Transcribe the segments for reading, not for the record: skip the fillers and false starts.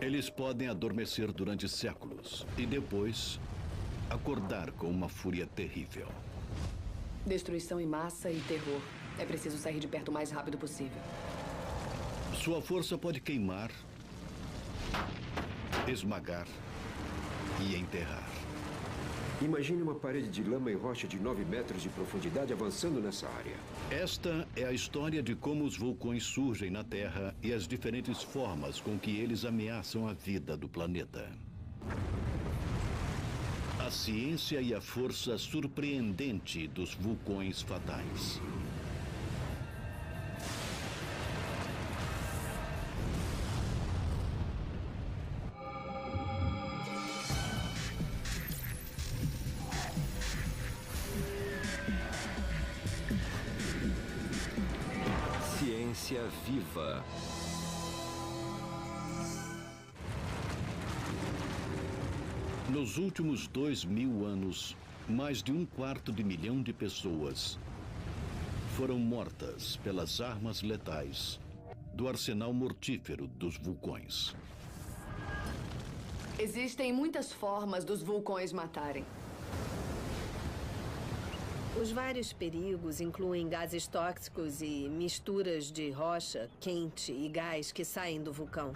Eles podem adormecer durante séculos e depois acordar com uma fúria terrível. Destruição em massa e terror. É preciso sair de perto o mais rápido possível. Sua força pode queimar, esmagar e enterrar. Imagine uma parede de lama e rocha de 9 metros de profundidade avançando nessa área. Esta é a história de como os vulcões surgem na Terra e as diferentes formas com que eles ameaçam a vida do planeta. A ciência e a força surpreendente dos vulcões fatais. Ciência viva. Nos últimos 2000 anos, mais de 1/4 milhão de pessoas foram mortas pelas armas letais do arsenal mortífero dos vulcões. Existem muitas formas dos vulcões matarem. Os vários perigos incluem gases tóxicos e misturas de rocha, quente e gás que saem do vulcão.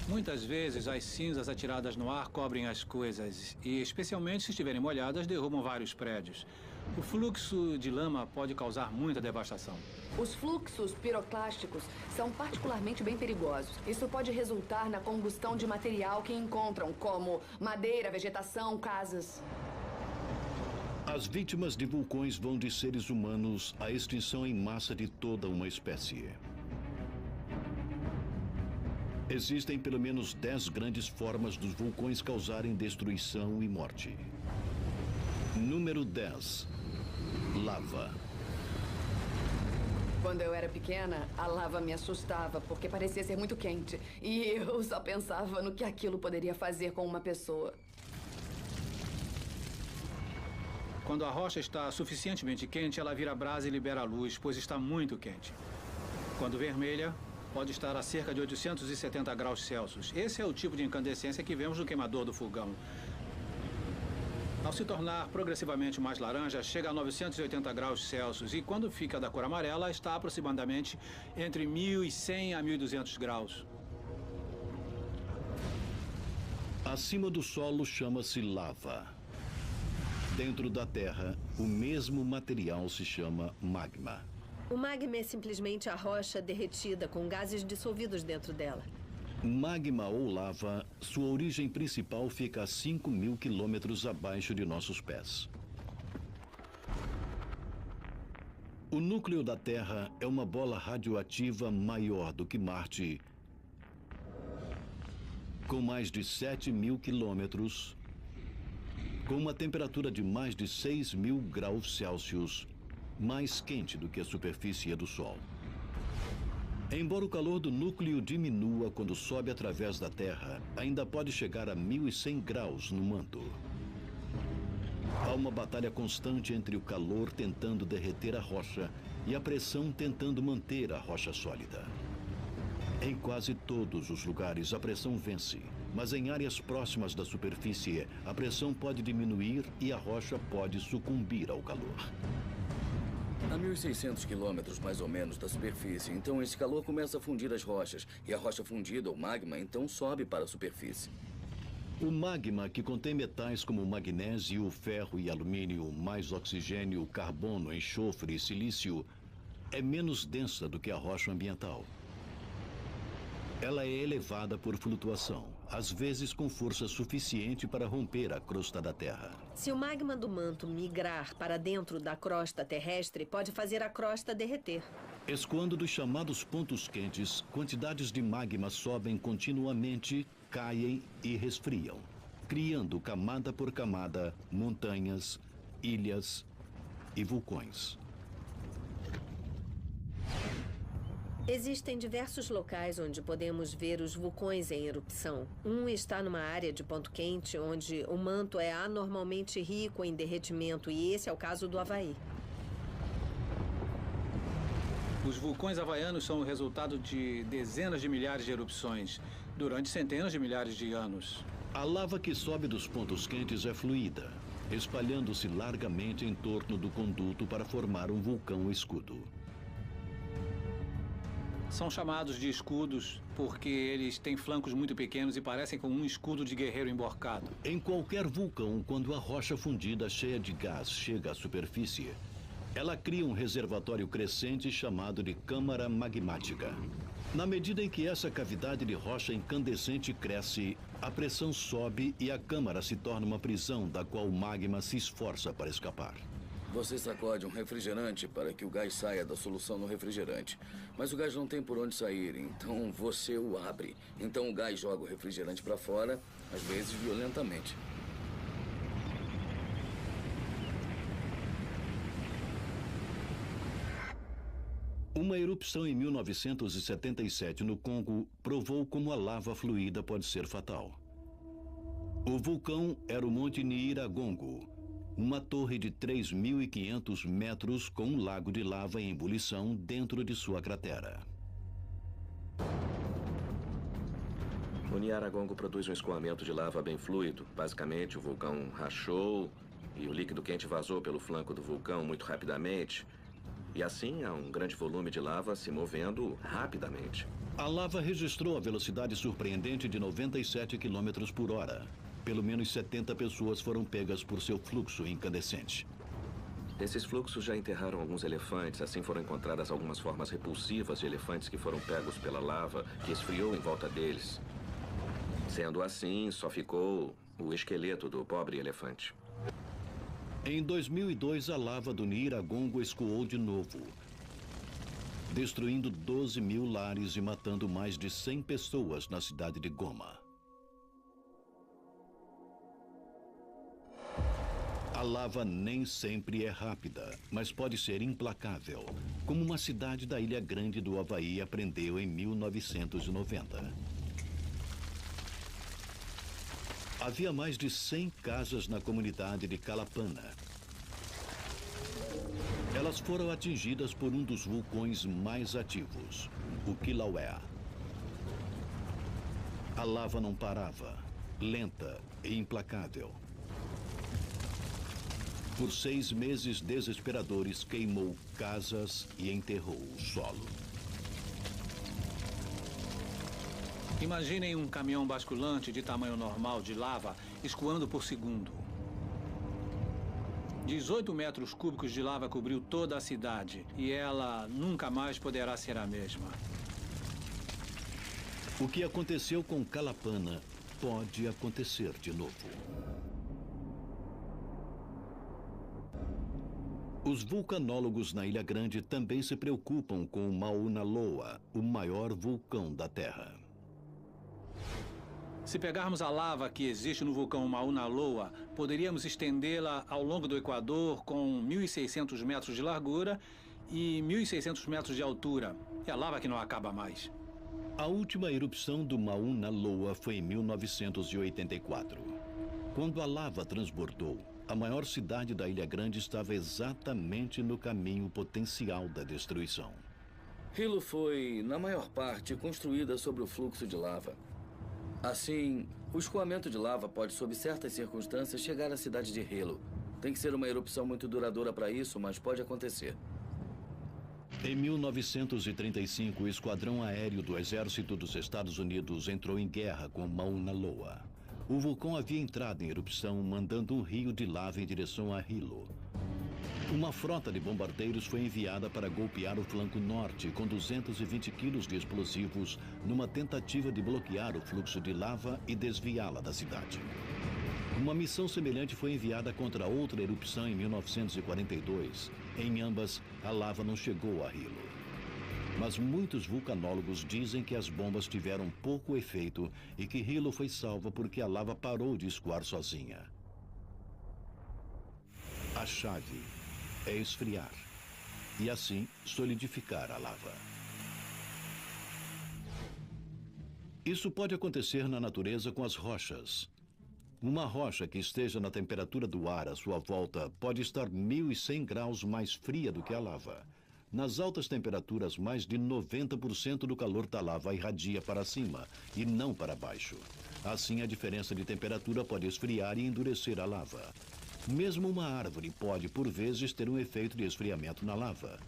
Muitas vezes, as cinzas atiradas no ar cobrem as coisas e, especialmente se estiverem molhadas, derrubam vários prédios. O fluxo de lama pode causar muita devastação. Os fluxos piroclásticos são particularmente bem perigosos. Isso pode resultar na combustão de material que encontram, como madeira, vegetação, casas. As vítimas de vulcões vão de seres humanos à extinção em massa de toda uma espécie. Existem pelo menos 10 grandes formas dos vulcões causarem destruição e morte. Número 10. Lava. Quando eu era pequena, a lava me assustava porque parecia ser muito quente. E eu só pensava no que aquilo poderia fazer com uma pessoa. Quando a rocha está suficientemente quente, ela vira brasa e libera luz, pois está muito quente. Quando vermelha, pode estar a cerca de 870 graus Celsius. Esse é o tipo de incandescência que vemos no queimador do fogão. Ao se tornar progressivamente mais laranja, chega a 980 graus Celsius e quando fica da cor amarela, está aproximadamente entre 1.100 a 1.200 graus. Acima do solo chama-se lava. Dentro da Terra, o mesmo material se chama magma. O magma é simplesmente a rocha derretida com gases dissolvidos dentro dela. Magma ou lava, sua origem principal fica a 5.000 quilômetros abaixo de nossos pés. O núcleo da Terra é uma bola radioativa maior do que Marte, com mais de 7.000 quilômetros, com uma temperatura de mais de 6.000 graus Celsius, mais quente do que a superfície do Sol. Embora o calor do núcleo diminua quando sobe através da Terra, ainda pode chegar a 1.100 graus no manto. Há uma batalha constante entre o calor tentando derreter a rocha e a pressão tentando manter a rocha sólida. Em quase todos os lugares, a pressão vence, mas em áreas próximas da superfície, a pressão pode diminuir e a rocha pode sucumbir ao calor. A 1.600 quilômetros, mais ou menos, da superfície, então esse calor começa a fundir as rochas. E a rocha fundida, ou magma, então sobe para a superfície. O magma, que contém metais como magnésio, ferro e alumínio, mais oxigênio, carbono, enxofre e silício, é menos densa do que a rocha ambiental. Ela é elevada por flutuação, às vezes com força suficiente para romper a crosta da Terra. Se o magma do manto migrar para dentro da crosta terrestre, pode fazer a crosta derreter. Escoando dos chamados pontos quentes, quantidades de magma sobem continuamente, caem e resfriam, criando camada por camada, montanhas, ilhas e vulcões. Existem diversos locais onde podemos ver os vulcões em erupção. Um está numa área de ponto quente, onde o manto é anormalmente rico em derretimento, e esse é o caso do Havaí. Os vulcões havaianos são o resultado de dezenas de milhares de erupções durante centenas de milhares de anos. A lava que sobe dos pontos quentes é fluida, espalhando-se largamente em torno do conduto para formar um vulcão escudo. São chamados de escudos porque eles têm flancos muito pequenos e parecem com um escudo de guerreiro emborcado. Em qualquer vulcão, quando a rocha fundida cheia de gás chega à superfície, ela cria um reservatório crescente chamado de câmara magmática. Na medida em que essa cavidade de rocha incandescente cresce, a pressão sobe e a câmara se torna uma prisão da qual o magma se esforça para escapar. Você sacode um refrigerante para que o gás saia da solução no refrigerante. Mas o gás não tem por onde sair, então você o abre. Então o gás joga o refrigerante para fora, às vezes violentamente. Uma erupção em 1977 no Congo provou como a lava fluida pode ser fatal. O vulcão era o Monte Nyiragongo, uma torre de 3.500 metros com um lago de lava em ebulição dentro de sua cratera. O Nyiragongo produz um escoamento de lava bem fluido. Basicamente, o vulcão rachou e o líquido quente vazou pelo flanco do vulcão muito rapidamente. E assim há um grande volume de lava se movendo rapidamente. A lava registrou a velocidade surpreendente de 97 km por hora. Pelo menos 70 pessoas foram pegas por seu fluxo incandescente. Esses fluxos já enterraram alguns elefantes. Assim foram encontradas algumas formas repulsivas de elefantes que foram pegos pela lava, que esfriou em volta deles. Sendo assim, só ficou o esqueleto do pobre elefante. Em 2002, a lava do Nyiragongo escoou de novo, destruindo 12 mil lares e matando mais de 100 pessoas na cidade de Goma. A lava nem sempre é rápida, mas pode ser implacável, como uma cidade da Ilha Grande do Havaí aprendeu em 1990. Havia mais de 100 casas na comunidade de Kalapana. Elas foram atingidas por um dos vulcões mais ativos, o Kilauea. A lava não parava, lenta e implacável. Por 6 meses desesperadores, queimou casas e enterrou o solo. Imaginem um caminhão basculante de tamanho normal de lava escoando por segundo. 18 metros cúbicos de lava cobriu toda a cidade e ela nunca mais poderá ser a mesma. O que aconteceu com Kalapana pode acontecer de novo. Os vulcanólogos na Ilha Grande também se preocupam com o Mauna Loa, o maior vulcão da Terra. Se pegarmos a lava que existe no vulcão Mauna Loa, poderíamos estendê-la ao longo do Equador com 1.600 metros de largura e 1.600 metros de altura. É a lava que não acaba mais. A última erupção do Mauna Loa foi em 1984. Quando a lava transbordou, a maior cidade da Ilha Grande estava exatamente no caminho potencial da destruição. Hilo foi, na maior parte, construída sobre o fluxo de lava. Assim, o escoamento de lava pode, sob certas circunstâncias, chegar à cidade de Hilo. Tem que ser uma erupção muito duradoura para isso, mas pode acontecer. Em 1935, o Esquadrão Aéreo do Exército dos Estados Unidos entrou em guerra com Mauna Loa. O vulcão havia entrado em erupção, mandando um rio de lava em direção a Hilo. Uma frota de bombardeiros foi enviada para golpear o flanco norte com 220 quilos de explosivos numa tentativa de bloquear o fluxo de lava e desviá-la da cidade. Uma missão semelhante foi enviada contra outra erupção em 1942. Em ambas, a lava não chegou a Hilo. Mas muitos vulcanólogos dizem que as bombas tiveram pouco efeito e que Hilo foi salva porque a lava parou de escoar sozinha. A chave é esfriar e assim solidificar a lava. Isso pode acontecer na natureza com as rochas. Uma rocha que esteja na temperatura do ar à sua volta pode estar 1.100 graus mais fria do que a lava. nas altas temperaturas, mais de 90% do calor da lava irradia para cima e não para baixo. Assim, a diferença de temperatura pode esfriar e endurecer a lava. Mesmo uma árvore pode, por vezes, ter um efeito de esfriamento na lava.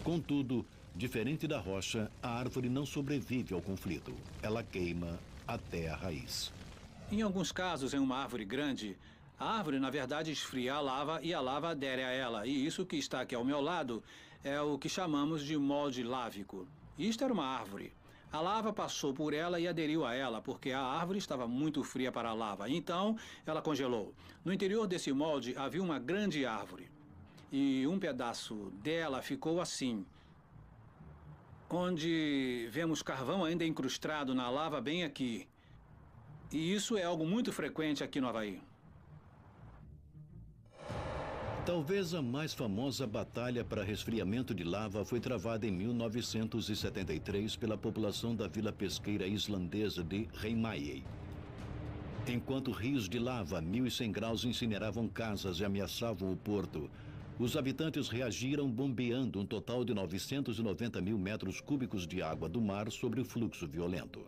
Contudo, diferente da rocha, a árvore não sobrevive ao conflito. Ela queima até a raiz. Em alguns casos, em uma árvore grande, a árvore, na verdade, esfria a lava e a lava adere a ela. E isso que está aqui ao meu lado é o que chamamos de molde lávico. Isto era uma árvore. A lava passou por ela e aderiu a ela, porque a árvore estava muito fria para a lava. Então, ela congelou. No interior desse molde havia uma grande árvore. E um pedaço dela ficou assim, onde vemos carvão ainda incrustado na lava bem aqui. E isso é algo muito frequente aqui no Havaí. Talvez a mais famosa batalha para resfriamento de lava foi travada em 1973 pela população da vila pesqueira islandesa de Heimaey. Enquanto rios de lava a 1.100 graus incineravam casas e ameaçavam o porto, os habitantes reagiram bombeando um total de 990 mil metros cúbicos de água do mar sobre o fluxo violento.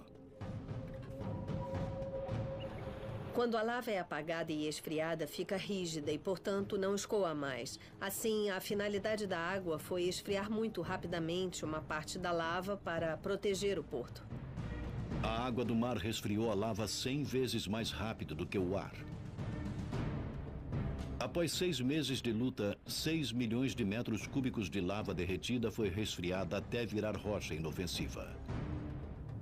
Quando a lava é apagada e esfriada, fica rígida e, portanto, não escoa mais. Assim, a finalidade da água foi esfriar muito rapidamente uma parte da lava para proteger o porto. A água do mar resfriou a lava 100 vezes mais rápido do que o ar. Após 6 meses de luta, 6 milhões de metros cúbicos de lava derretida foi resfriada até virar rocha inofensiva.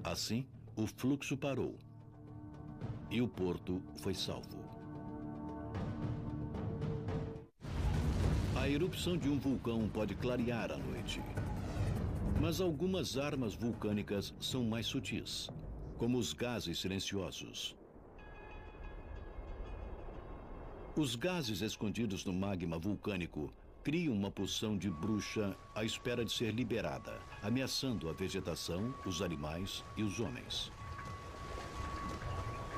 Assim, o fluxo parou. E o porto foi salvo. A erupção de um vulcão pode clarear a noite. Mas algumas armas vulcânicas são mais sutis, como os gases silenciosos. Os gases escondidos no magma vulcânico criam uma poção de bruxa à espera de ser liberada, ameaçando a vegetação, os animais e os homens.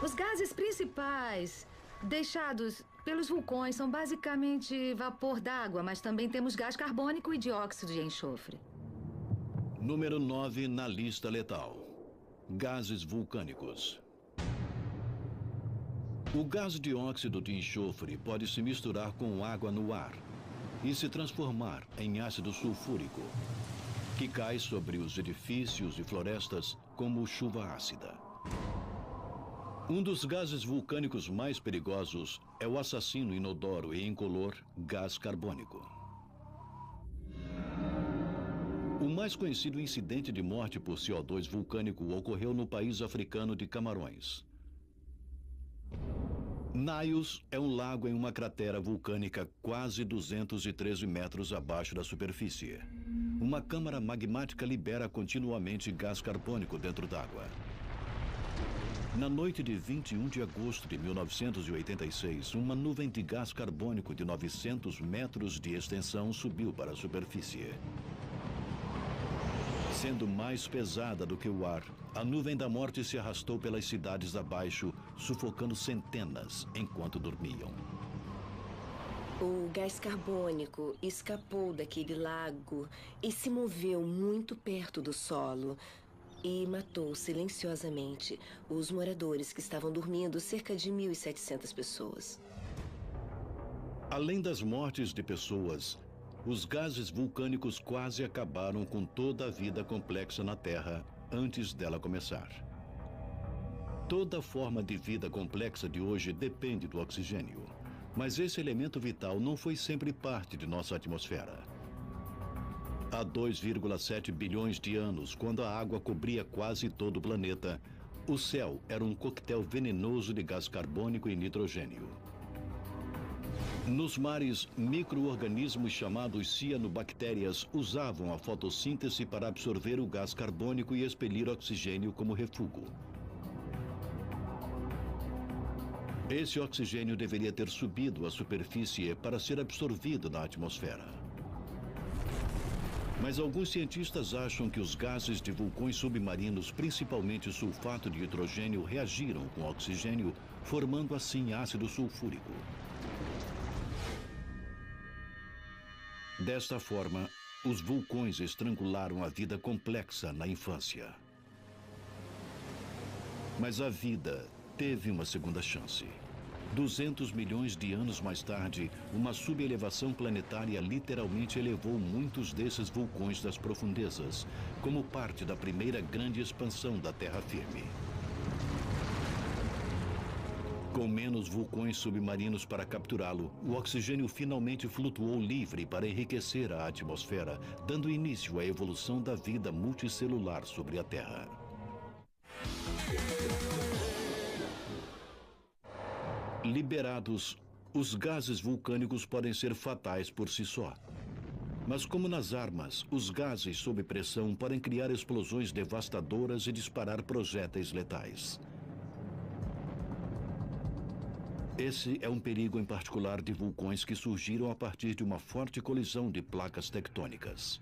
Os gases principais deixados pelos vulcões são basicamente vapor d'água, mas também temos gás carbônico e dióxido de enxofre. Número 9 na lista letal: gases vulcânicos. O gás dióxido de enxofre pode se misturar com água no ar e se transformar em ácido sulfúrico, que cai sobre os edifícios e florestas como chuva ácida. Um dos gases vulcânicos mais perigosos é o assassino inodoro e incolor gás carbônico. O mais conhecido incidente de morte por CO2 vulcânico ocorreu no país africano de Camarões. Naios é um lago em uma cratera vulcânica quase 213 metros abaixo da superfície. Uma câmara magmática libera continuamente gás carbônico dentro d'água. Na noite de 21 de agosto de 1986, uma nuvem de gás carbônico de 900 metros de extensão subiu para a superfície. Sendo mais pesada do que o ar, a nuvem da morte se arrastou pelas cidades abaixo, sufocando centenas enquanto dormiam. O gás carbônico escapou daquele lago e se moveu muito perto do solo. E matou silenciosamente os moradores que estavam dormindo, cerca de 1.700 pessoas. Além das mortes de pessoas, os gases vulcânicos quase acabaram com toda a vida complexa na Terra antes dela começar. Toda forma de vida complexa de hoje depende do oxigênio, mas esse elemento vital não foi sempre parte de nossa atmosfera. Há 2,7 bilhões de anos, quando a água cobria quase todo o planeta, o céu era um coquetel venenoso de gás carbônico e nitrogênio. Nos mares, micro-organismos chamados cianobactérias usavam a fotossíntese para absorver o gás carbônico e expelir oxigênio como refúgio. Esse oxigênio deveria ter subido à superfície para ser absorvido na atmosfera. Mas alguns cientistas acham que os gases de vulcões submarinos, principalmente sulfato de hidrogênio, reagiram com oxigênio, formando assim ácido sulfúrico. Desta forma, os vulcões estrangularam a vida complexa na infância. Mas a vida teve uma segunda chance. 200 milhões de anos mais tarde, uma subelevação planetária literalmente elevou muitos desses vulcões das profundezas, como parte da primeira grande expansão da terra firme. Com menos vulcões submarinos para capturá-lo, o oxigênio finalmente flutuou livre para enriquecer a atmosfera, dando início à evolução da vida multicelular sobre a Terra. Liberados, os gases vulcânicos podem ser fatais por si só. Mas como nas armas, os gases sob pressão podem criar explosões devastadoras e disparar projéteis letais. Esse é um perigo em particular de vulcões que surgiram a partir de uma forte colisão de placas tectônicas.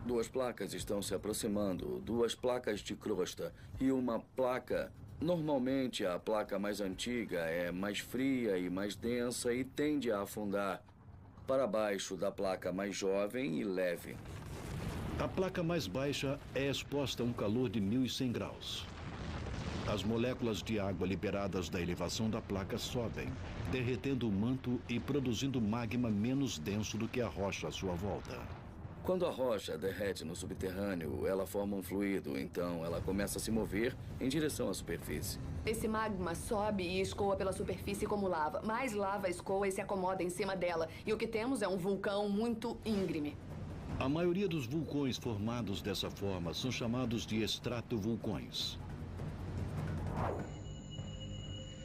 Duas placas estão se aproximando, duas placas de crosta e uma placa. Normalmente, a placa mais antiga é mais fria e mais densa e tende a afundar para baixo da placa mais jovem e leve. A placa mais baixa é exposta a um calor de 1.100 graus. As moléculas de água liberadas da elevação da placa sobem, derretendo o manto e produzindo magma menos denso do que a rocha à sua volta. Quando a rocha derrete no subterrâneo, ela forma um fluido, então ela começa a se mover em direção à superfície. Esse magma sobe e escoa pela superfície como lava. Mais lava escoa e se acomoda em cima dela. E o que temos é um vulcão muito íngreme. A maioria dos vulcões formados dessa forma são chamados de estratovulcões.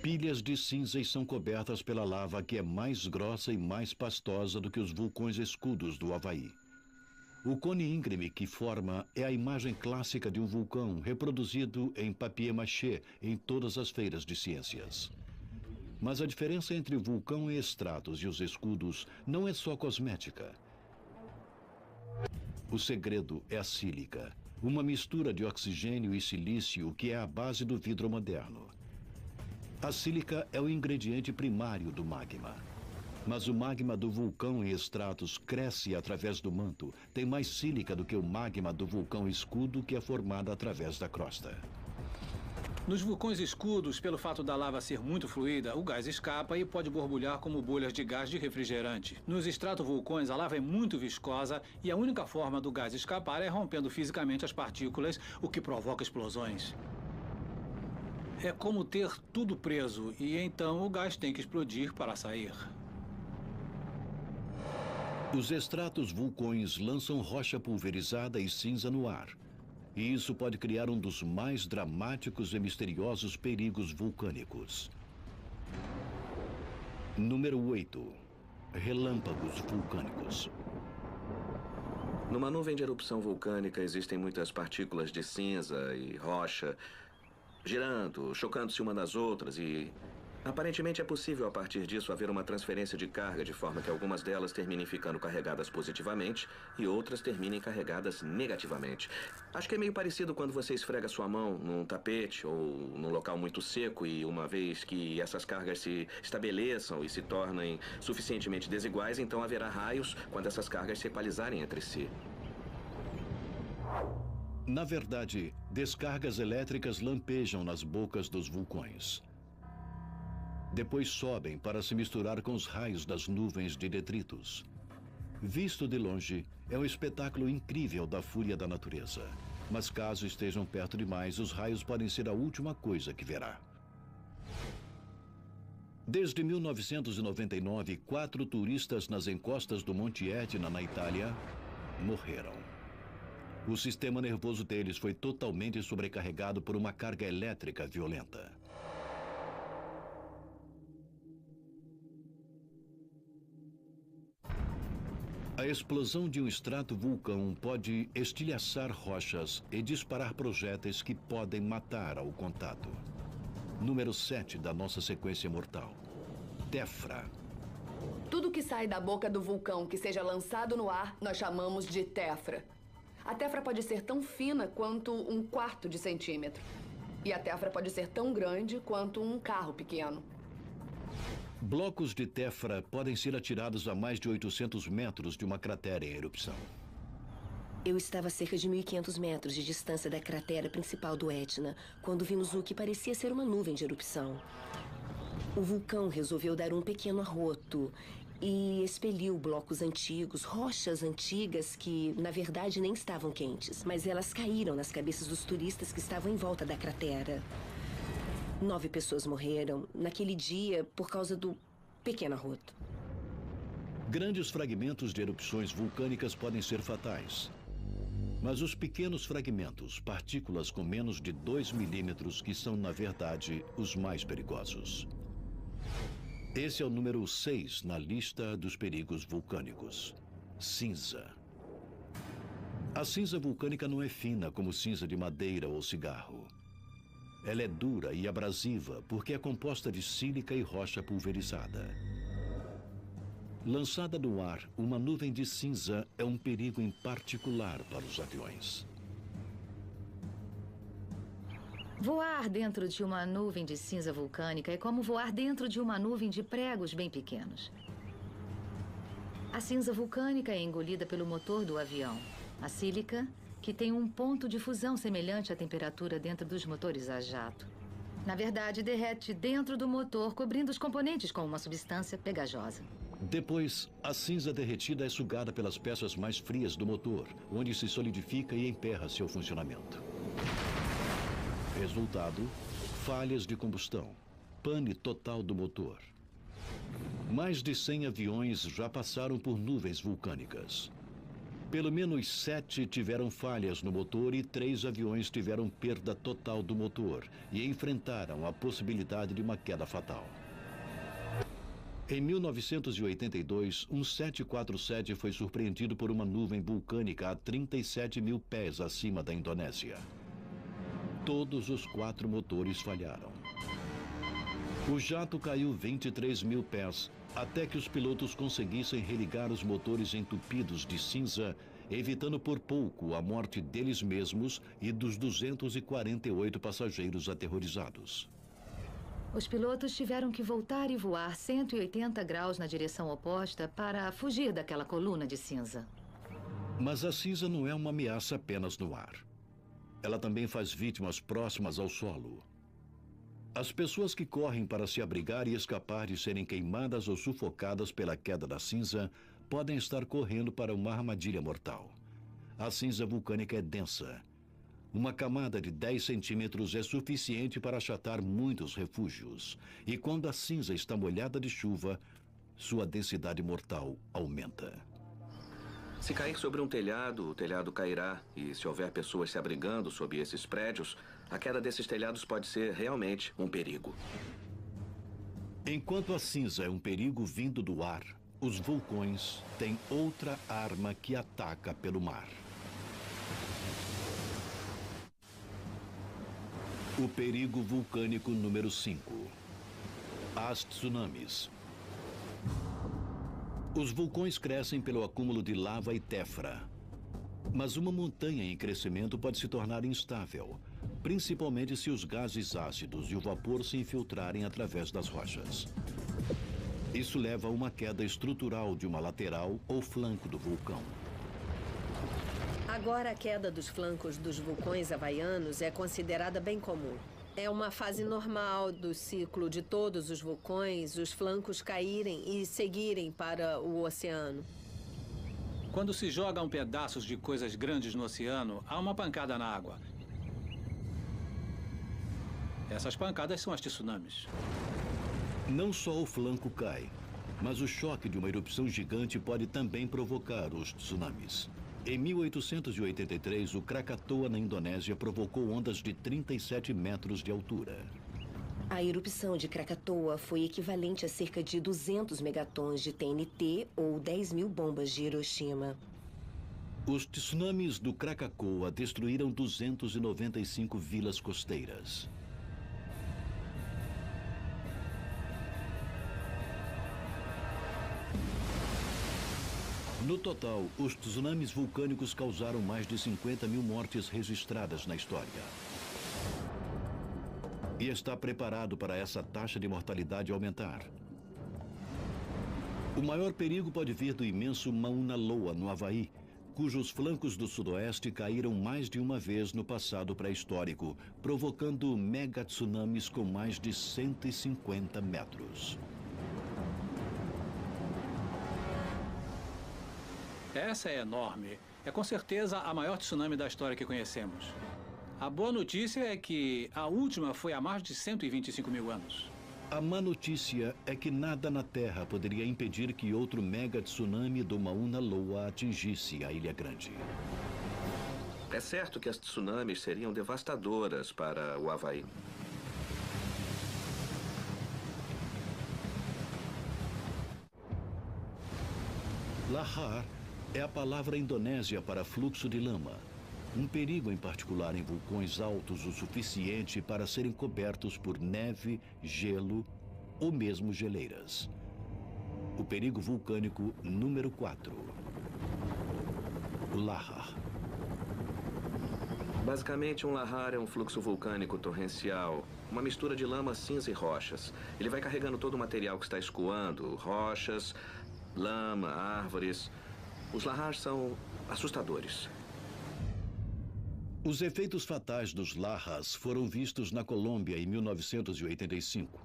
Pilhas de cinzas são cobertas pela lava que é mais grossa e mais pastosa do que os vulcões escudos do Havaí. O cone íngreme que forma é a imagem clássica de um vulcão reproduzido em papier-mâché em todas as feiras de ciências. Mas a diferença entre o vulcão em estratos e os escudos não é só cosmética. O segredo é a sílica, uma mistura de oxigênio e silício que é a base do vidro moderno. A sílica é o ingrediente primário do magma. Mas o magma do vulcão em estratos cresce através do manto. Tem mais sílica do que o magma do vulcão escudo, que é formado através da crosta. Nos vulcões escudos, pelo fato da lava ser muito fluida, o gás escapa e pode borbulhar como bolhas de gás de refrigerante. Nos estratovulcões, a lava é muito viscosa e a única forma do gás escapar é rompendo fisicamente as partículas, o que provoca explosões. É como ter tudo preso e então o gás tem que explodir para sair. Os estratos vulcões lançam rocha pulverizada e cinza no ar. E isso pode criar um dos mais dramáticos e misteriosos perigos vulcânicos. Número 8. Relâmpagos vulcânicos. Numa nuvem de erupção vulcânica existem muitas partículas de cinza e rocha girando, chocando-se uma nas outras e... aparentemente é possível, a partir disso, haver uma transferência de carga, de forma que algumas delas terminem ficando carregadas positivamente e outras terminem carregadas negativamente. Acho que é meio parecido quando você esfrega sua mão num tapete ou num local muito seco e uma vez que essas cargas se estabeleçam e se tornem suficientemente desiguais, então haverá raios quando essas cargas se equalizarem entre si. Na verdade, descargas elétricas lampejam nas bocas dos vulcões. Depois sobem para se misturar com os raios das nuvens de detritos. Visto de longe, é um espetáculo incrível da fúria da natureza. Mas caso estejam perto demais, os raios podem ser a última coisa que verá. Desde 1999, 4 turistas nas encostas do Monte Etna, na Itália, morreram. O sistema nervoso deles foi totalmente sobrecarregado por uma carga elétrica violenta. A explosão de um estratovulcão pode estilhaçar rochas e disparar projéteis que podem matar ao contato. Número 7 da nossa sequência mortal. Tefra. Tudo que sai da boca do vulcão que seja lançado no ar, nós chamamos de tefra. A tefra pode ser tão fina quanto 1/4 de centímetro. E a tefra pode ser tão grande quanto um carro pequeno. Blocos de tefra podem ser atirados a mais de 800 metros de uma cratera em erupção. Eu estava a cerca de 1.500 metros de distância da cratera principal do Etna, quando vimos o que parecia ser uma nuvem de erupção. O vulcão resolveu dar um pequeno arroto e expeliu blocos antigos, rochas antigas que, na verdade, nem estavam quentes, mas elas caíram nas cabeças dos turistas que estavam em volta da cratera. 9 pessoas morreram naquele dia por causa do pequeno arroto. Grandes fragmentos de erupções vulcânicas podem ser fatais. Mas os pequenos fragmentos, partículas com menos de 2 milímetros, que são, na verdade, os mais perigosos. Esse é o número 6 na lista dos perigos vulcânicos. Cinza. A cinza vulcânica não é fina como cinza de madeira ou cigarro. Ela é dura e abrasiva porque é composta de sílica e rocha pulverizada. Lançada no ar, uma nuvem de cinza é um perigo em particular para os aviões. Voar dentro de uma nuvem de cinza vulcânica é como voar dentro de uma nuvem de pregos bem pequenos. A cinza vulcânica é engolida pelo motor do avião. A sílica, que tem um ponto de fusão semelhante à temperatura dentro dos motores a jato. Na verdade, derrete dentro do motor, cobrindo os componentes com uma substância pegajosa. Depois, a cinza derretida é sugada pelas peças mais frias do motor, onde se solidifica e emperra seu funcionamento. Resultado: falhas de combustão, pane total do motor. Mais de 100 aviões já passaram por nuvens vulcânicas. Pelo menos 7 tiveram falhas no motor e 3 aviões tiveram perda total do motor e enfrentaram a possibilidade de uma queda fatal. Em 1982, um 747 foi surpreendido por uma nuvem vulcânica a 37 mil pés acima da Indonésia. Todos os 4 motores falharam. O jato caiu 23 mil pés, até que os pilotos conseguissem religar os motores entupidos de cinza, evitando por pouco a morte deles mesmos e dos 248 passageiros aterrorizados. Os pilotos tiveram que voltar e voar 180 graus na direção oposta para fugir daquela coluna de cinza. Mas a cinza não é uma ameaça apenas no ar. Ela também faz vítimas próximas ao solo. As pessoas que correm para se abrigar e escapar de serem queimadas ou sufocadas pela queda da cinza podem estar correndo para uma armadilha mortal. A cinza vulcânica é densa. Uma camada de 10 centímetros é suficiente para achatar muitos refúgios. E quando a cinza está molhada de chuva, sua densidade mortal aumenta. Se cair sobre um telhado, o telhado cairá. E se houver pessoas se abrigando sob esses prédios, a queda desses telhados pode ser realmente um perigo. Enquanto a cinza é um perigo vindo do ar, os vulcões têm outra arma que ataca pelo mar. O perigo vulcânico número 5. As tsunamis. Os vulcões crescem pelo acúmulo de lava e tefra. Mas uma montanha em crescimento pode se tornar instável, principalmente se os gases ácidos e o vapor se infiltrarem através das rochas. Isso leva a uma queda estrutural de uma lateral ou flanco do vulcão. Agora, a queda dos flancos dos vulcões havaianos é considerada bem comum. É uma fase normal do ciclo de todos os vulcões, os flancos caírem e seguirem para o oceano. Quando se jogam pedaços de coisas grandes no oceano, há uma pancada na água. Essas pancadas são as tsunamis. Não só o flanco cai, mas o choque de uma erupção gigante pode também provocar os tsunamis. Em 1883, o Krakatoa, na Indonésia, provocou ondas de 37 metros de altura. A erupção de Krakatoa foi equivalente a cerca de 200 megatons de TNT ou 10 mil bombas de Hiroshima. Os tsunamis do Krakatoa destruíram 295 vilas costeiras. No total, os tsunamis vulcânicos causaram mais de 50 mil mortes registradas na história. E está preparado para essa taxa de mortalidade aumentar. O maior perigo pode vir do imenso Mauna Loa, no Havaí, cujos flancos do sudoeste caíram mais de uma vez no passado pré-histórico, provocando mega-tsunamis com mais de 150 metros. Essa é enorme. É com certeza a maior tsunami da história que conhecemos. A boa notícia é que a última foi há mais de 125 mil anos. A má notícia é que nada na Terra poderia impedir que outro mega-tsunami do Mauna Loa atingisse a Ilha Grande. É certo que as tsunamis seriam devastadoras para o Havaí. Lahar é a palavra indonésia para fluxo de lama. Um perigo em particular em vulcões altos o suficiente para serem cobertos por neve, gelo ou mesmo geleiras. O perigo vulcânico número 4. Lahar. Basicamente, um lahar é um fluxo vulcânico torrencial, uma mistura de lama, cinza e rochas. Ele vai carregando todo o material que está escoando, rochas, lama, árvores. Os lahars são assustadores. Os efeitos fatais dos lahars foram vistos na Colômbia em 1985.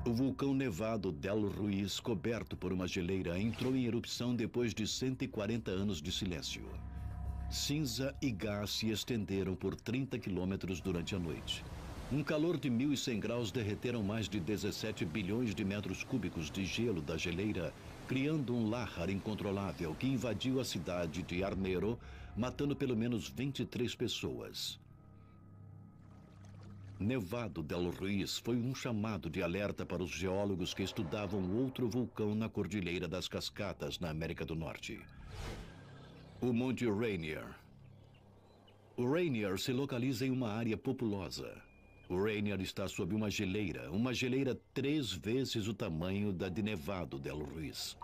O vulcão nevado Del Ruiz, coberto por uma geleira, entrou em erupção depois de 140 anos de silêncio. Cinza e gás se estenderam por 30 quilômetros durante a noite. Um calor de 1.100 graus derreteram mais de 17 bilhões de metros cúbicos de gelo da geleira, criando um lahar incontrolável que invadiu a cidade de Armero, matando pelo menos 23 pessoas. Nevado del Ruiz foi um chamado de alerta para os geólogos que estudavam outro vulcão na Cordilheira das Cascatas, na América do Norte. O Monte Rainier. O Rainier se localiza em uma área populosa. O Rainier está sob uma geleira 3 vezes o tamanho da de Nevado del Ruiz.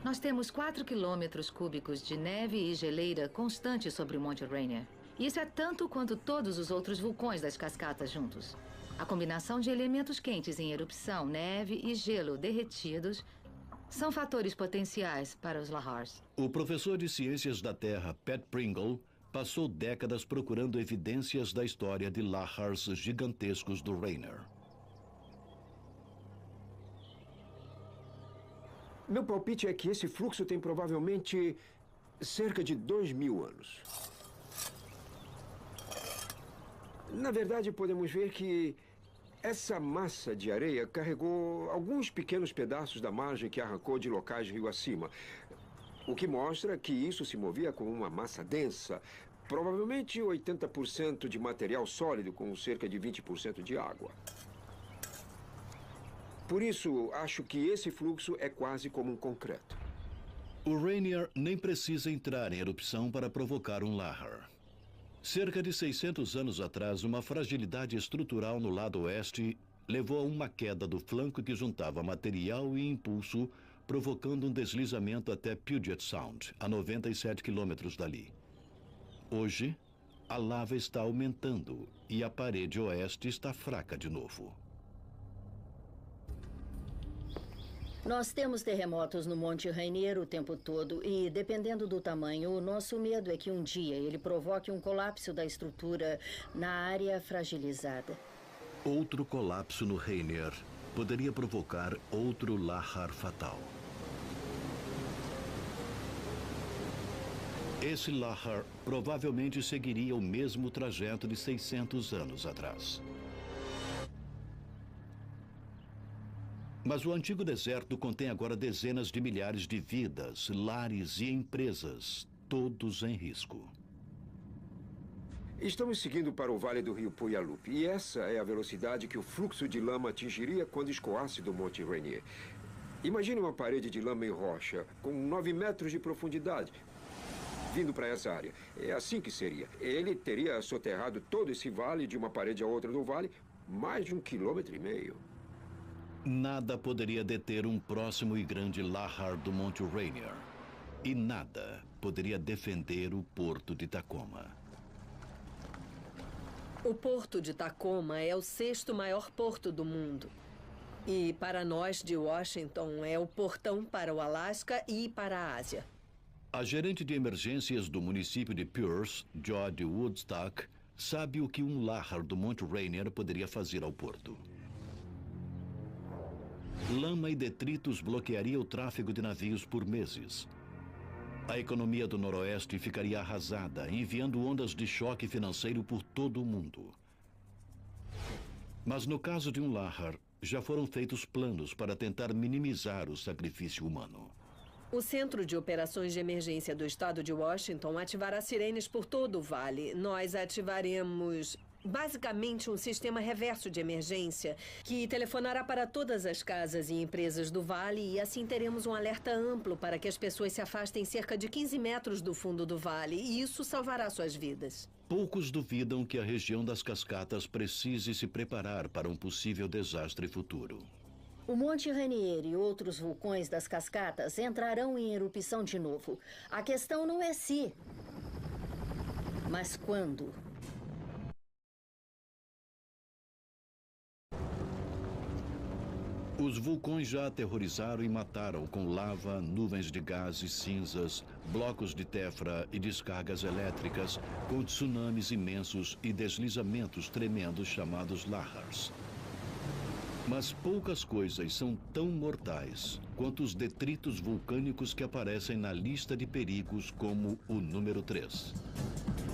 Nós temos 4 quilômetros cúbicos de neve e geleira constante sobre o Monte Rainier. Isso é tanto quanto todos os outros vulcões das cascatas juntos. A combinação de elementos quentes em erupção, neve e gelo derretidos são fatores potenciais para os lahars. O professor de Ciências da Terra, Pat Pringle, passou décadas procurando evidências da história de lahars gigantescos do Rainier. Meu palpite é que esse fluxo tem provavelmente cerca de 2.000 anos. Na verdade, podemos ver que essa massa de areia carregou alguns pequenos pedaços da margem que arrancou de locais rio acima, o que mostra que isso se movia com uma massa densa, provavelmente 80% de material sólido com cerca de 20% de água. Por isso, acho que esse fluxo é quase como um concreto. O Rainier nem precisa entrar em erupção para provocar um lahar. Cerca de 600 anos atrás, uma fragilidade estrutural no lado oeste levou a uma queda do flanco que juntava material e impulso, provocando um deslizamento até Puget Sound, a 97 quilômetros dali. Hoje, a lava está aumentando e a parede oeste está fraca de novo. Nós temos terremotos no Monte Rainier o tempo todo e, dependendo do tamanho, o nosso medo é que um dia ele provoque um colapso da estrutura na área fragilizada. Outro colapso no Rainier poderia provocar outro lahar fatal. Esse lahar provavelmente seguiria o mesmo trajeto de 600 anos atrás. Mas o antigo deserto contém agora dezenas de milhares de vidas, lares e empresas, todos em risco. Estamos seguindo para o vale do rio Puyallup, e essa é a velocidade que o fluxo de lama atingiria quando escoasse do Monte Rainier. Imagine uma parede de lama e rocha, com 9 metros de profundidade, vindo para essa área. É assim que seria. Ele teria soterrado todo esse vale de uma parede a outra do vale, mais de 1,5 quilômetros. Nada poderia deter um próximo e grande lahar do Monte Rainier. E nada poderia defender o porto de Tacoma. O porto de Tacoma é o 6º maior porto do mundo. E para nós de Washington, é o portão para o Alasca e para a Ásia. A gerente de emergências do município de Pierce, Jody Woodstock, sabe o que um Lahar do Monte Rainier poderia fazer ao porto. Lama e detritos bloquearia o tráfego de navios por meses. A economia do Noroeste ficaria arrasada, enviando ondas de choque financeiro por todo o mundo. Mas no caso de um Lahar, já foram feitos planos para tentar minimizar o sacrifício humano. O Centro de Operações de Emergência do Estado de Washington ativará sirenes por todo o vale. Nós ativaremos basicamente um sistema reverso de emergência que telefonará para todas as casas e empresas do vale e assim teremos um alerta amplo para que as pessoas se afastem cerca de 15 metros do fundo do vale e isso salvará suas vidas. Poucos duvidam que a região das cascatas precise se preparar para um possível desastre futuro. O Monte Rainier e outros vulcões das cascatas entrarão em erupção de novo. A questão não é se, mas quando. Os vulcões já aterrorizaram e mataram com lava, nuvens de gases, cinzas, blocos de tefra e descargas elétricas, com tsunamis imensos e deslizamentos tremendos chamados Lahars. Mas poucas coisas são tão mortais quanto os detritos vulcânicos que aparecem na lista de perigos como o número 3.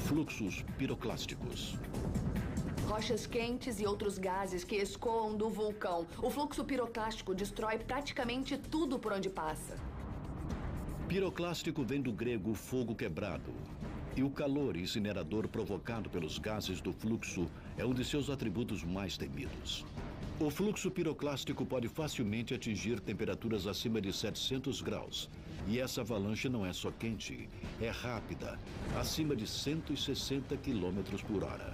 Fluxos piroclásticos. Rochas quentes e outros gases que escoam do vulcão. O fluxo piroclástico destrói praticamente tudo por onde passa. Piroclástico vem do grego fogo quebrado. E o calor incinerador provocado pelos gases do fluxo é um de seus atributos mais temidos. O fluxo piroclástico pode facilmente atingir temperaturas acima de 700 graus. E essa avalanche não é só quente, é rápida, acima de 160 km por hora.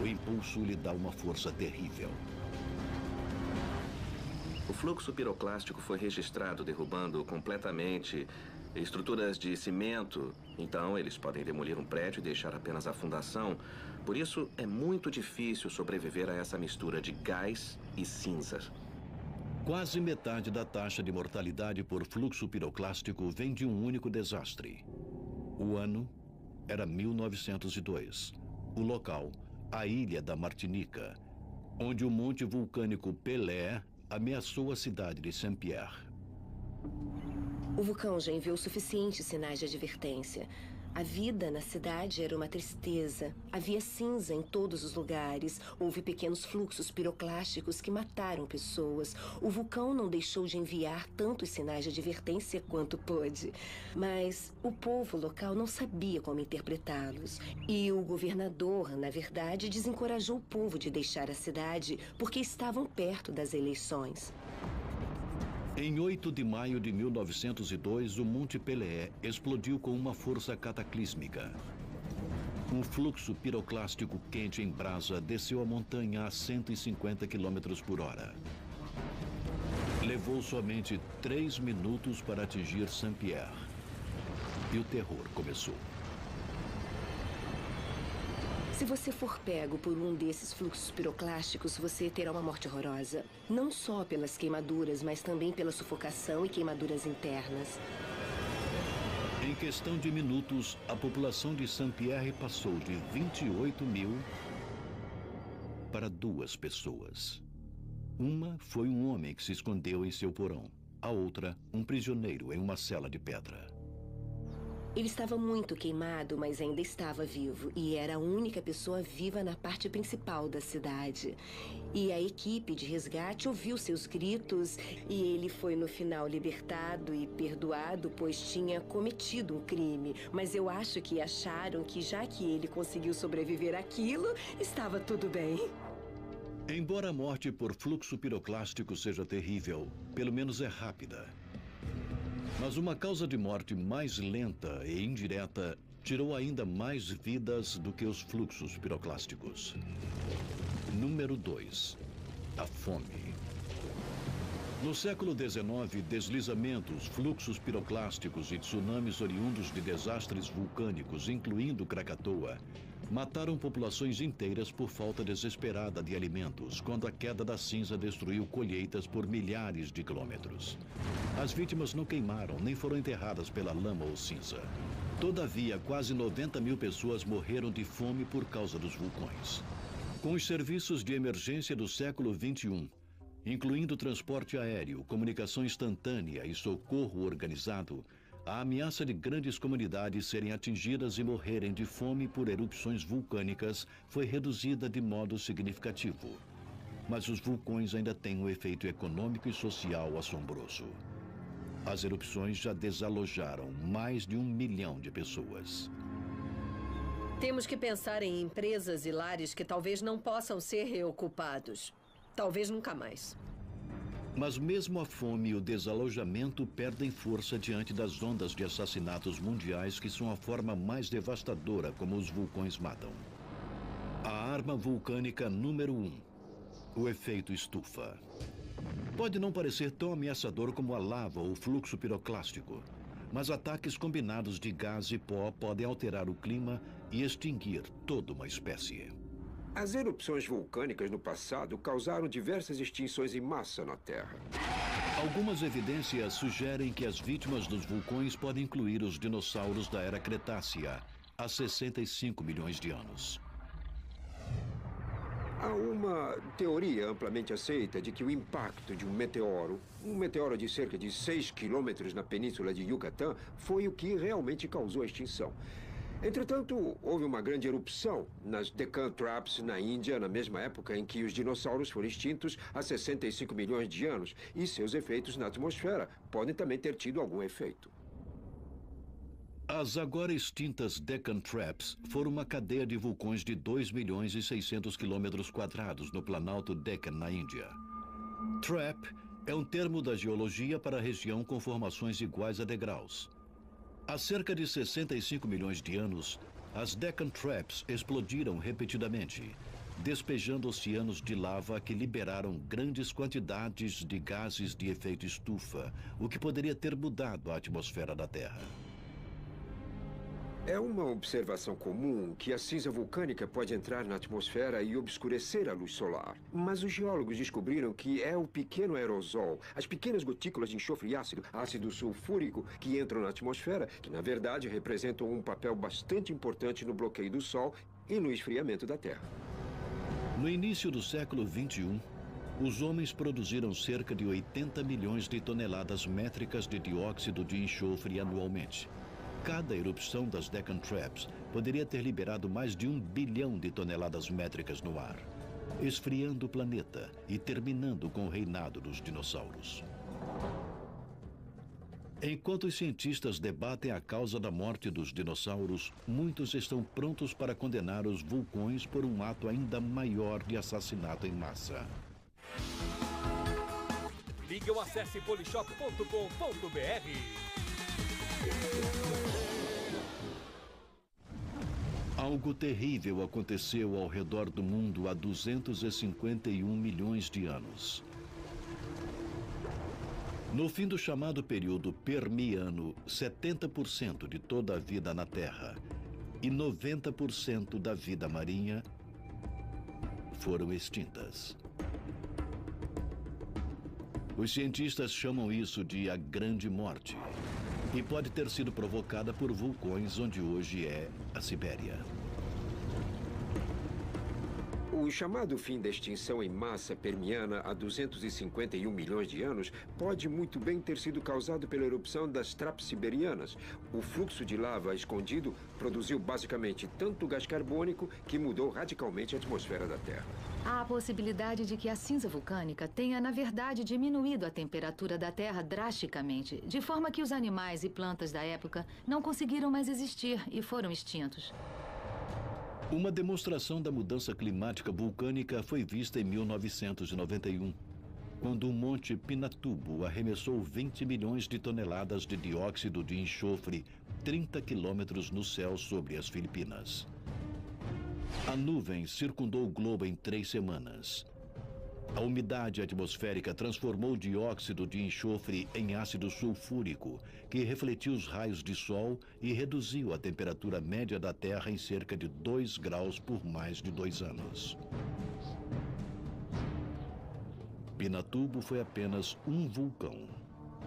O impulso lhe dá uma força terrível. O fluxo piroclástico foi registrado derrubando completamente estruturas de cimento. Então, eles podem demolir um prédio e deixar apenas a fundação. Por isso, é muito difícil sobreviver a essa mistura de gás e cinza. Quase metade da taxa de mortalidade por fluxo piroclástico vem de um único desastre. O ano era 1902. O local, a ilha da Martinica, onde o monte vulcânico Pelé ameaçou a cidade de Saint-Pierre. O vulcão já enviou suficientes sinais de advertência. A vida na cidade era uma tristeza. Havia cinza em todos os lugares. Houve pequenos fluxos piroclásticos que mataram pessoas. O vulcão não deixou de enviar tantos sinais de advertência quanto pôde. Mas o povo local não sabia como interpretá-los. E o governador, na verdade, desencorajou o povo de deixar a cidade porque estavam perto das eleições. Em 8 de maio de 1902, o Monte Pelé explodiu com uma força cataclísmica. Um fluxo piroclástico quente em brasa desceu a montanha a 150 km por hora. Levou somente 3 minutos para atingir Saint-Pierre. E o terror começou. Se você for pego por um desses fluxos piroclásticos, você terá uma morte horrorosa. Não só pelas queimaduras, mas também pela sufocação e queimaduras internas. Em questão de minutos, a população de Saint-Pierre passou de 28 mil para 2 pessoas. Uma foi um homem que se escondeu em seu porão. A outra, um prisioneiro em uma cela de pedra. Ele estava muito queimado, mas ainda estava vivo. E era a única pessoa viva na parte principal da cidade. E a equipe de resgate ouviu seus gritos. E ele foi no final libertado e perdoado, pois tinha cometido um crime. Mas eu acho que acharam que, já que ele conseguiu sobreviver àquilo, estava tudo bem. Embora a morte por fluxo piroclástico seja terrível, pelo menos é rápida. Mas uma causa de morte mais lenta e indireta tirou ainda mais vidas do que os fluxos piroclásticos. Número 2. A fome. No século XIX, deslizamentos, fluxos piroclásticos e tsunamis oriundos de desastres vulcânicos, incluindo Krakatoa, Mataram populações inteiras por falta desesperada de alimentos, quando a queda da cinza destruiu colheitas por milhares de quilômetros. As vítimas não queimaram, nem foram enterradas pela lama ou cinza. Todavia, quase 90 mil pessoas morreram de fome por causa dos vulcões. Com os serviços de emergência do século XXI, incluindo transporte aéreo, comunicação instantânea e socorro organizado, a ameaça de grandes comunidades serem atingidas e morrerem de fome por erupções vulcânicas foi reduzida de modo significativo. Mas os vulcões ainda têm um efeito econômico e social assombroso. As erupções já desalojaram mais de 1 milhão de pessoas. Temos que pensar em empresas e lares que talvez não possam ser reocupados. Talvez nunca mais. Mas mesmo a fome e o desalojamento perdem força diante das ondas de assassinatos mundiais que são a forma mais devastadora como os vulcões matam. A arma vulcânica número 1, o efeito estufa. Pode não parecer tão ameaçador como a lava ou o fluxo piroclástico, mas ataques combinados de gás e pó podem alterar o clima e extinguir toda uma espécie. As erupções vulcânicas no passado causaram diversas extinções em massa na Terra. Algumas evidências sugerem que as vítimas dos vulcões podem incluir os dinossauros da Era Cretácea, há 65 milhões de anos. Há uma teoria amplamente aceita de que o impacto de um meteoro de cerca de 6 quilômetros na península de Yucatán, foi o que realmente causou a extinção. Entretanto, houve uma grande erupção nas Deccan Traps, na Índia, na mesma época em que os dinossauros foram extintos há 65 milhões de anos, e seus efeitos na atmosfera podem também ter tido algum efeito. As agora extintas Deccan Traps foram uma cadeia de vulcões de 2 milhões e 600 quilômetros quadrados no Planalto Deccan, na Índia. Trap é um termo da geologia para a região com formações iguais a degraus. Há cerca de 65 milhões de anos, as Deccan Traps explodiram repetidamente, despejando oceanos de lava que liberaram grandes quantidades de gases de efeito estufa, o que poderia ter mudado a atmosfera da Terra. É uma observação comum que a cinza vulcânica pode entrar na atmosfera e obscurecer a luz solar. Mas os geólogos descobriram que é o pequeno aerosol, as pequenas gotículas de enxofre e ácido sulfúrico que entram na atmosfera, que na verdade representam um papel bastante importante no bloqueio do Sol e no esfriamento da Terra. No início do século XXI, os homens produziram cerca de 80 milhões de toneladas métricas de dióxido de enxofre anualmente. Cada erupção das Deccan Traps poderia ter liberado mais de 1 bilhão de toneladas métricas no ar, esfriando o planeta e terminando com o reinado dos dinossauros. Enquanto os cientistas debatem a causa da morte dos dinossauros, muitos estão prontos para condenar os vulcões por um ato ainda maior de assassinato em massa. Ligue ou acesse polishop.com.br. Algo terrível aconteceu ao redor do mundo há 251 milhões de anos. No fim do chamado período Permiano, 70% de toda a vida na Terra e 90% da vida marinha foram extintas. Os cientistas chamam isso de a Grande Morte. E pode ter sido provocada por vulcões onde hoje é a Sibéria. O chamado fim da extinção em massa permiana há 251 milhões de anos pode muito bem ter sido causado pela erupção das traps siberianas. O fluxo de lava escondido produziu basicamente tanto gás carbônico que mudou radicalmente a atmosfera da Terra. Há a possibilidade de que a cinza vulcânica tenha, na verdade, diminuído a temperatura da Terra drasticamente, de forma que os animais e plantas da época não conseguiram mais existir e foram extintos. Uma demonstração da mudança climática vulcânica foi vista em 1991, quando o Monte Pinatubo arremessou 20 milhões de toneladas de dióxido de enxofre 30 quilômetros no céu sobre as Filipinas. A nuvem circundou o globo em 3 semanas. A umidade atmosférica transformou o dióxido de enxofre em ácido sulfúrico, que refletiu os raios de sol e reduziu a temperatura média da Terra em cerca de 2 graus por mais de 2 anos. Pinatubo foi apenas um vulcão.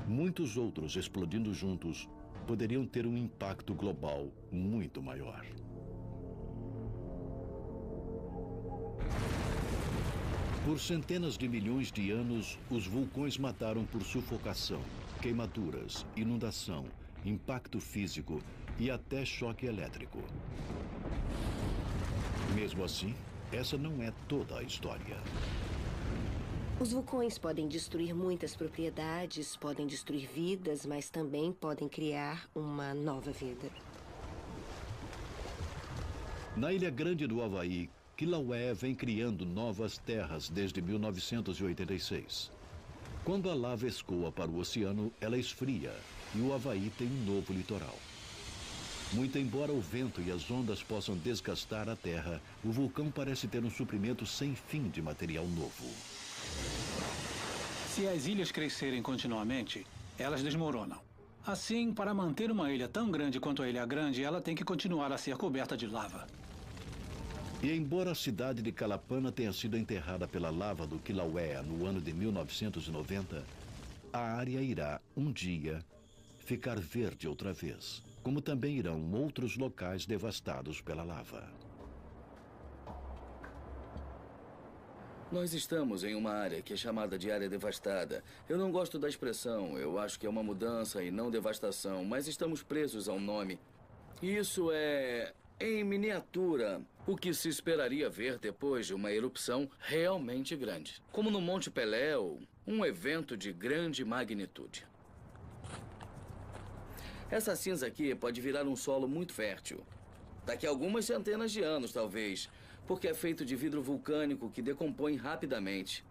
Muitos outros explodindo juntos poderiam ter um impacto global muito maior. Por centenas de milhões de anos, os vulcões mataram por sufocação, queimaduras, inundação, impacto físico e até choque elétrico. Mesmo assim, essa não é toda a história. Os vulcões podem destruir muitas propriedades, podem destruir vidas, mas também podem criar uma nova vida. Na Ilha Grande do Havaí, Kilauea vem criando novas terras desde 1986. Quando a lava escoa para o oceano, ela esfria e o Havaí tem um novo litoral. Muito embora o vento e as ondas possam desgastar a terra, o vulcão parece ter um suprimento sem fim de material novo. Se as ilhas crescerem continuamente, elas desmoronam. Assim, para manter uma ilha tão grande quanto a Ilha Grande, ela tem que continuar a ser coberta de lava. E embora a cidade de Kalapana tenha sido enterrada pela lava do Kilauea no ano de 1990, a área irá, um dia, ficar verde outra vez, como também irão outros locais devastados pela lava. Nós estamos em uma área que é chamada de área devastada. Eu não gosto da expressão, eu acho que é uma mudança e não devastação, mas estamos presos ao nome. Isso é, em miniatura, o que se esperaria ver depois de uma erupção realmente grande. Como no Monte Pelé, um evento de grande magnitude. Essa cinza aqui pode virar um solo muito fértil. Daqui a algumas centenas de anos, talvez, porque é feito de vidro vulcânico que decompõe rapidamente.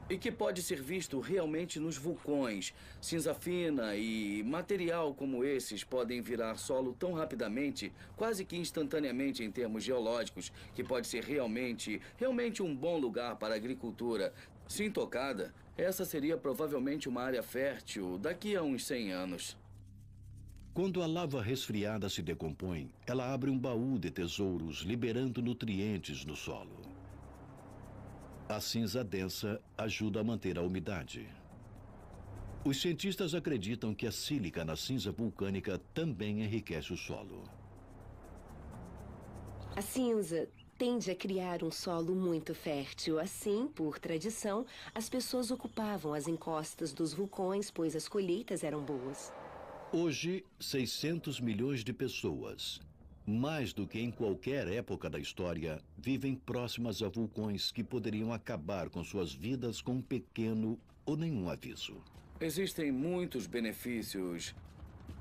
E que pode ser visto realmente nos vulcões. Cinza fina e material como esses podem virar solo tão rapidamente, quase que instantaneamente em termos geológicos, que pode ser realmente um bom lugar para a agricultura. Se intocada, essa seria provavelmente uma área fértil daqui a uns 100 anos. Quando a lava resfriada se decompõe, ela abre um baú de tesouros, liberando nutrientes no solo. A cinza densa ajuda a manter a umidade. Os cientistas acreditam que a sílica na cinza vulcânica também enriquece o solo. A cinza tende a criar um solo muito fértil. Assim, por tradição, as pessoas ocupavam as encostas dos vulcões, pois as colheitas eram boas. Hoje, 600 milhões de pessoas, mais do que em qualquer época da história, vivem próximas a vulcões que poderiam acabar com suas vidas com um pequeno ou nenhum aviso. Existem muitos benefícios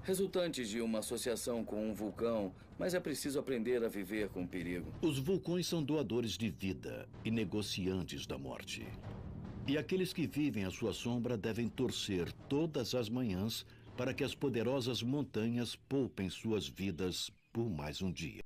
resultantes de uma associação com um vulcão, mas é preciso aprender a viver com o perigo. Os vulcões são doadores de vida e negociantes da morte. E aqueles que vivem à sua sombra devem torcer todas as manhãs para que as poderosas montanhas poupem suas vidas por mais um dia.